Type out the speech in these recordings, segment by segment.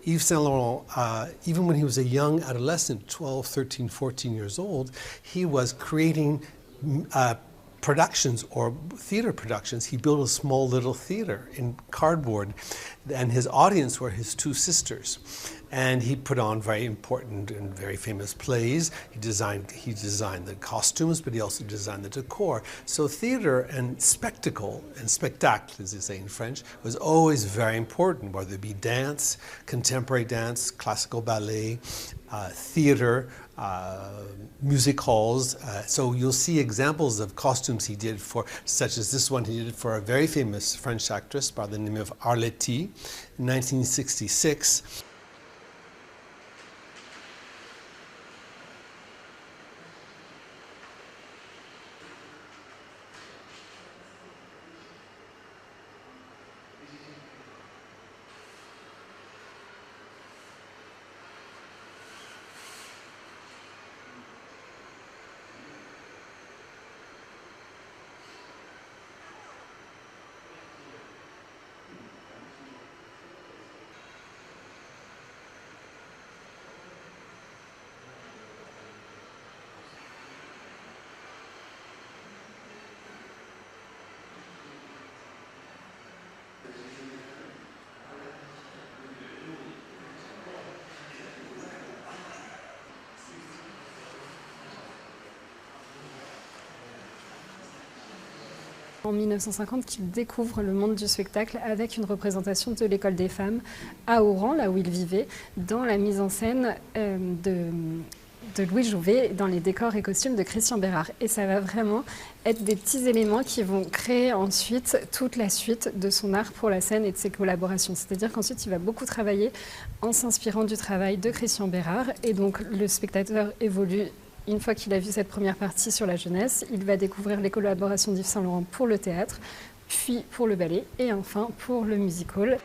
Yves Saint Laurent, even when he was a young adolescent, 12, 13, 14 years old, he was creating productions or theater productions. He built a small little theater in cardboard, and his audience were his two sisters. And he put on very important and very famous plays. He designed the costumes, but he also designed the decor. So theater and spectacle, and spectacle as they say in French, was always very important, whether it be dance, contemporary dance, classical ballet, theater, music halls. So you'll see examples of costumes he did for, such as this one he did for a very famous French actress by the name of Arletty in 1966. En 1950, qu'il découvre le monde du spectacle avec une représentation de l'école des femmes à Oran, là où il vivait, dans la mise en scène de Louis Jouvet, dans les décors et costumes de Christian Bérard. Et ça va vraiment être des petits éléments qui vont créer ensuite toute la suite de son art pour la scène et de ses collaborations. C'est-à-dire qu'ensuite, il va beaucoup travailler en s'inspirant du travail de Christian Bérard. Et donc, le spectateur évolue. Une fois qu'il a vu cette première partie sur la jeunesse, il va découvrir les collaborations d'Yves Saint Laurent pour le théâtre, puis pour le ballet et enfin pour le music-hall.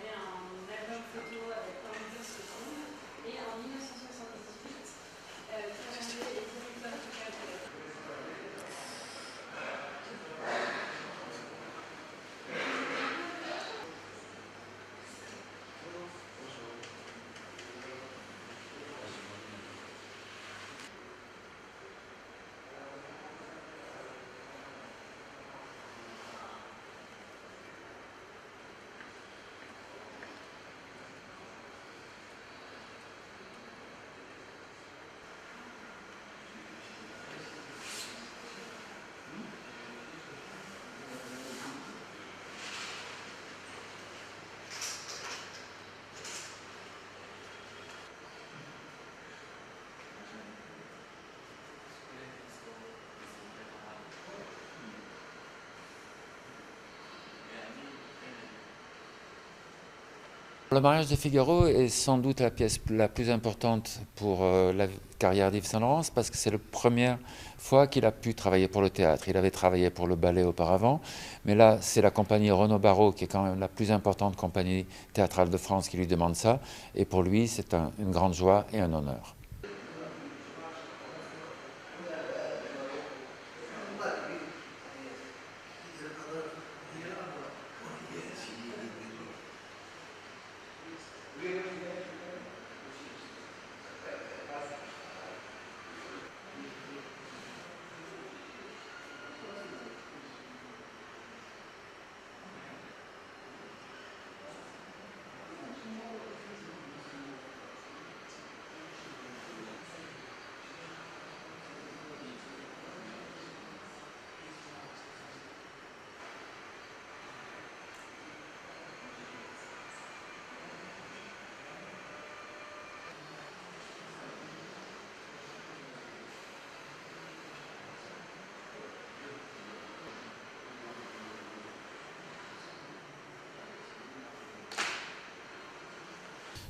Le mariage de Figaro est sans doute la pièce la plus importante pour la carrière d'Yves Saint Laurent, parce que c'est la première fois qu'il a pu travailler pour le théâtre. Il avait travaillé pour le ballet auparavant, mais là c'est la compagnie Renaud Barrault, qui est quand même la plus importante compagnie théâtrale de France, qui lui demande ça, et pour lui c'est une grande joie et un honneur.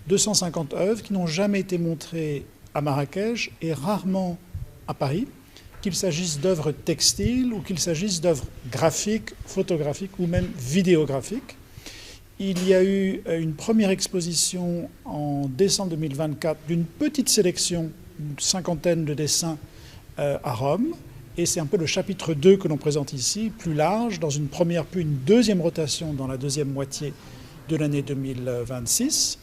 « 250 œuvres qui n'ont jamais été montrées à Marrakech et rarement à Paris, qu'il s'agisse d'œuvres textiles ou qu'il s'agisse d'œuvres graphiques, photographiques ou même vidéographiques. Il y a eu une première exposition en décembre 2024 d'une petite sélection, une cinquantaine de dessins à Rome. Et c'est un peu le chapitre 2 que l'on présente ici, plus large, dans une première puis une deuxième rotation dans la deuxième moitié de l'année 2026.